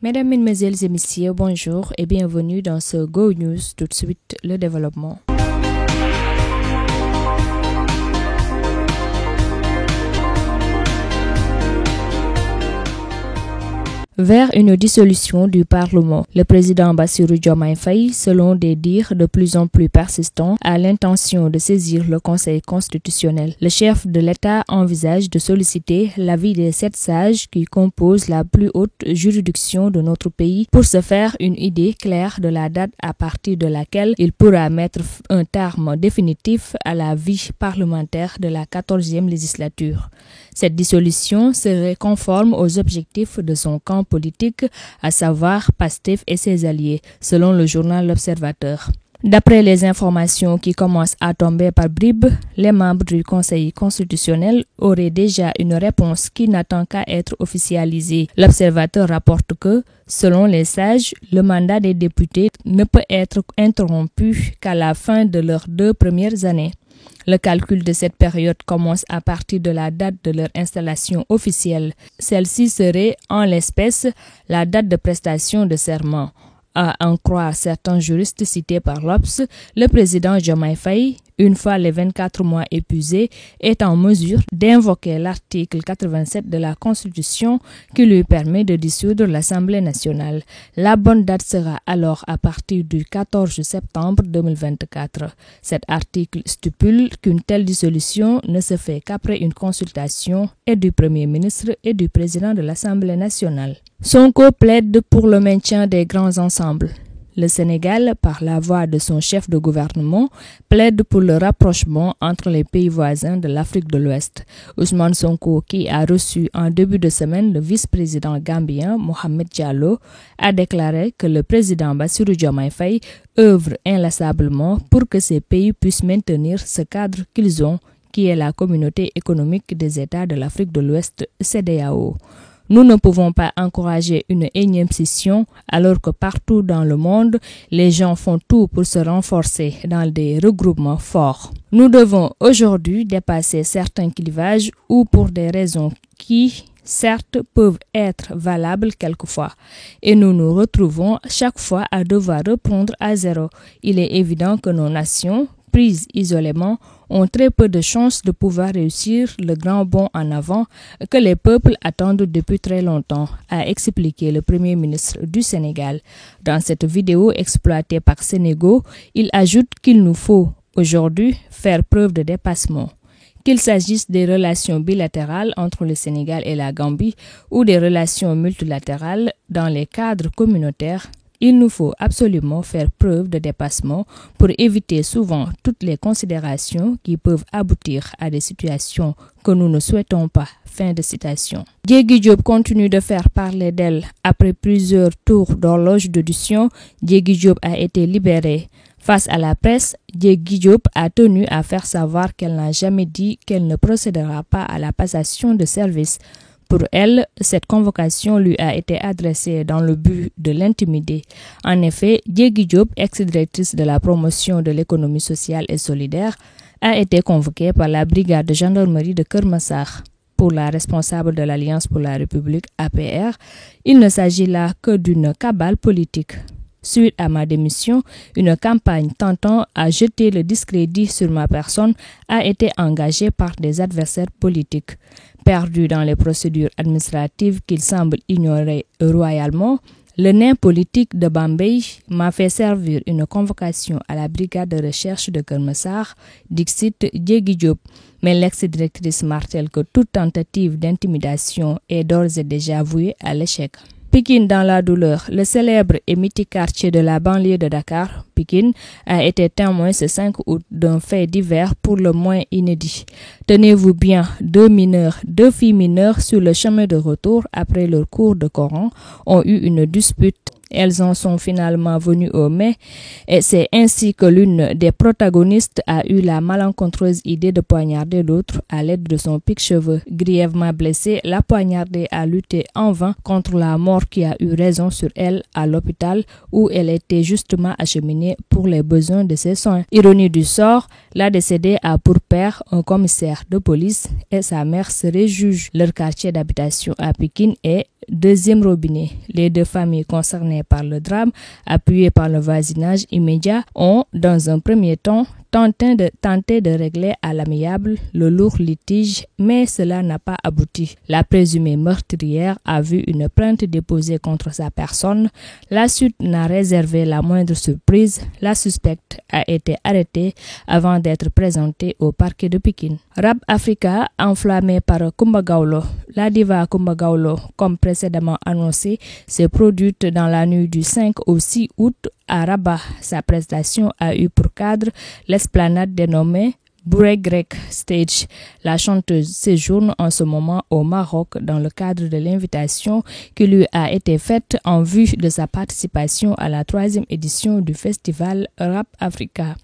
Mesdames, Mesdemoiselles et Messieurs, bonjour et bienvenue dans ce Go News. Tout de suite, le développement. Vers une dissolution du Parlement, le président Bassirou Diomaye Faye, selon des dires de plus en plus persistants, a l'intention de saisir le Conseil constitutionnel. Le chef de l'État envisage de solliciter l'avis des 7 sages qui composent la plus haute juridiction de notre pays pour se faire une idée claire de la date à partir de laquelle il pourra mettre un terme définitif à la vie parlementaire de la 14e législature. Cette dissolution serait conforme aux objectifs de son camp politique, à savoir Pastef et ses alliés, selon le journal L'Observateur. D'après les informations qui commencent à tomber par bribes, les membres du Conseil constitutionnel auraient déjà une réponse qui n'attend qu'à être officialisée. L'Observateur rapporte que, selon les sages, le mandat des députés ne peut être interrompu qu'à la fin de leurs 2 premières années. Le calcul de cette période commence à partir de la date de leur installation officielle. Celle-ci serait, en l'espèce, la date de prestation de serment. À en croire certains juristes cités par l'Obs, le président Diomaye Faye, une fois les 24 mois épuisés, est en mesure d'invoquer l'article 87 de la Constitution qui lui permet de dissoudre l'Assemblée nationale. La bonne date sera alors à partir du 14 septembre 2024. Cet article stipule qu'une telle dissolution ne se fait qu'après une consultation et du Premier ministre et du président de l'Assemblée nationale. Sonko plaide pour le maintien des grands ensembles. Le Sénégal, par la voix de son chef de gouvernement, plaide pour le rapprochement entre les pays voisins de l'Afrique de l'Ouest. Ousmane Sonko, qui a reçu en début de semaine le vice-président gambien Mohamed Diallo, a déclaré que le président Bassirou Diomaye Faye œuvre inlassablement pour que ces pays puissent maintenir ce cadre qu'ils ont, qui est la communauté économique des États de l'Afrique de l'Ouest, CEDEAO. Nous ne pouvons pas encourager une énième scission alors que partout dans le monde, les gens font tout pour se renforcer dans des regroupements forts. Nous devons aujourd'hui dépasser certains clivages ou pour des raisons qui, certes, peuvent être valables quelquefois. Et nous nous retrouvons chaque fois à devoir reprendre à zéro. Il est évident que nos nations, prises isolément, ont très peu de chances de pouvoir réussir le grand bond en avant que les peuples attendent depuis très longtemps, a expliqué le Premier ministre du Sénégal. Dans cette vidéo exploitée par Sénégo, il ajoute qu'il nous faut aujourd'hui faire preuve de dépassement. Qu'il s'agisse des relations bilatérales entre le Sénégal et la Gambie ou des relations multilatérales dans les cadres communautaires, il nous faut absolument faire preuve de dépassement pour éviter souvent toutes les considérations qui peuvent aboutir à des situations que nous ne souhaitons pas. Fin de citation. Diégui Diop continue de faire parler d'elle. Après plusieurs tours d'horloge d'audition, Diégui Diop a été libérée. Face à la presse, Diégui Diop a tenu à faire savoir qu'elle n'a jamais dit qu'elle ne procédera pas à la passation de service. Pour elle, cette convocation lui a été adressée dans le but de l'intimider. En effet, Diégui Diop, ex-directrice de la promotion de l'économie sociale et solidaire, a été convoquée par la brigade de gendarmerie de Keur Massar. Pour la responsable de l'Alliance pour la République, APR, il ne s'agit là que d'une cabale politique. Suite à ma démission, une campagne tentant à jeter le discrédit sur ma personne a été engagée par des adversaires politiques. Perdu dans les procédures administratives qu'il semble ignorer royalement, le nain politique de Bambey m'a fait servir une convocation à la brigade de recherche de Keur Massar, dixit Diégui Diop, mais l'ex-directrice martèle que toute tentative d'intimidation est d'ores et déjà vouée à l'échec. Pikine dans la douleur, le célèbre et mythique quartier de la banlieue de Dakar, Pikine, a été témoin ce 5 août d'un fait divers pour le moins inédit. Tenez-vous bien, 2 filles mineures sur le chemin de retour après leur cours de Coran ont eu une dispute. Elles en sont finalement venues au mai et c'est ainsi que l'une des protagonistes a eu la malencontreuse idée de poignarder l'autre à l'aide de son pique-cheveux. Grièvement blessée, la poignardée a lutté en vain contre la mort qui a eu raison sur elle à l'hôpital où elle était justement acheminée pour les besoins de ses soins. Ironie du sort, La décédée a pour père un commissaire de police et sa mère serait juge. Leur quartier d'habitation à Pékin est deuxième robinet. Les deux familles concernées par le drame, appuyées par le voisinage immédiat, ont, dans un premier temps, tenté de régler à l'amiable le lourd litige, mais cela n'a pas abouti. La présumée meurtrière a vu une plainte déposée contre sa personne. La suite n'a réservé la moindre surprise. La suspecte a été arrêtée avant d'être présentée au parquet de Pékin. Rap Africa, enflammé par Coumba Gawlo. La diva Coumba Gawlo, comme précédemment annoncé, s'est produite dans la nuit du 5 au 6 août à Rabat. Sa prestation a eu pour cadre l'esplanade dénommée Bourré Grec Stage. La chanteuse séjourne en ce moment au Maroc dans le cadre de l'invitation qui lui a été faite en vue de sa participation à la 3e édition du festival Rap Africa.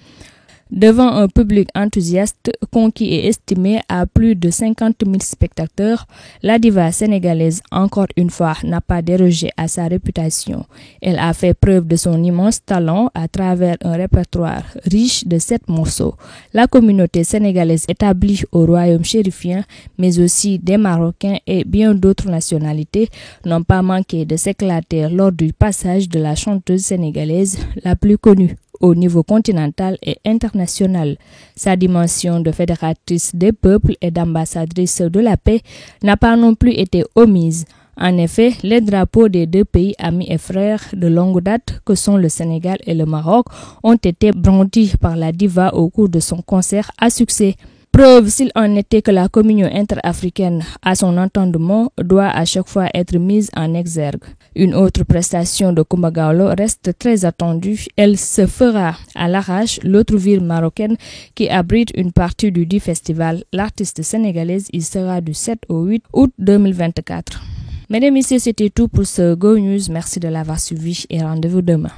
Devant un public enthousiaste conquis et estimé à plus de 50 000 spectateurs, la diva sénégalaise, encore une fois, n'a pas dérogé à sa réputation. Elle a fait preuve de son immense talent à travers un répertoire riche de 7 morceaux. La communauté sénégalaise établie au royaume chérifien, mais aussi des Marocains et bien d'autres nationalités, n'ont pas manqué de s'éclater lors du passage de la chanteuse sénégalaise la plus connue au niveau continental et international. Sa dimension de fédératrice des peuples et d'ambassadrice de la paix n'a pas non plus été omise. En effet, les drapeaux des deux pays amis et frères de longue date que sont le Sénégal et le Maroc ont été brandis par la diva au cours de son concert à succès. Preuve s'il en était que la communion interafricaine à son entendement doit à chaque fois être mise en exergue. Une autre prestation de Coumba Gawlo reste très attendue. Elle se fera à l'Arrache, l'autre ville marocaine qui abrite une partie du dit festival. L'artiste sénégalaise y sera du 7 au 8 août 2024. Mesdames et messieurs, c'était tout pour ce Go News. Merci de l'avoir suivi et rendez-vous demain.